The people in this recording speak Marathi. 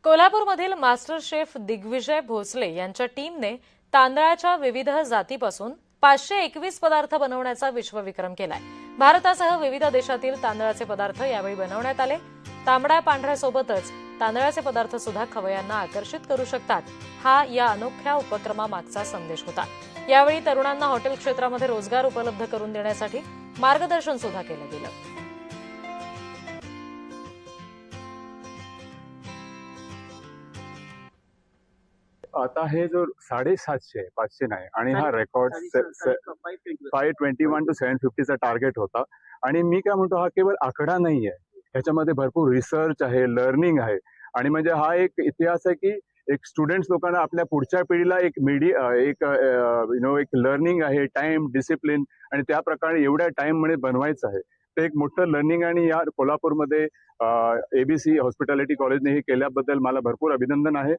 कोल्हापूरमधील मास्टर शेफ दिग्विजय भोसले यांच्या टीमने तांदळाच्या विविध जातीपासून 521 पदार्थ बनवण्याचा विश्वविक्रम केलाय। भारतासह विविध देशातील तांदळाचे पदार्थ यावेळी बनवण्यात आले। तांबड्या पांढऱ्यासोबतच तांदळाचे पदार्थ सुद्धा खवय्यांना आकर्षित करू शकतात, हा या अनोख्या उपक्रमामागचा संदेश होता। यावेळी तरुणांना हॉटेल क्षेत्रामध्ये रोजगार उपलब्ध करून देण्यासाठी मार्गदर्शन सुद्धा केलं गेलं। आता हे जो 750 500 नाही आणि हा रेकॉर्ड 521 to 750 चा टार्गेट होता। आणि मी काय म्हणतो, हा केवळ आकडा नाही आहे, ह्याच्यामध्ये भरपूर रिसर्च आहे, लर्निंग आहे। आणि म्हणजे हा एक इतिहास आहे की एक स्टुडंट्स लोकांना आपल्या पुढच्या पिढीला एक एक लर्निंग आहे, टाइम डिसिप्लिन, आणि त्या प्रकारे एवढ्या टाइम मध्ये बनवायचं आहे। ते एक मोठं लर्निंग आणि या कोल्हापूरमध्ये एबीसी हॉस्पिटॅलिटी कॉलेजने हे केल्याबद्दल मला भरपूर अभिनंदन आहे।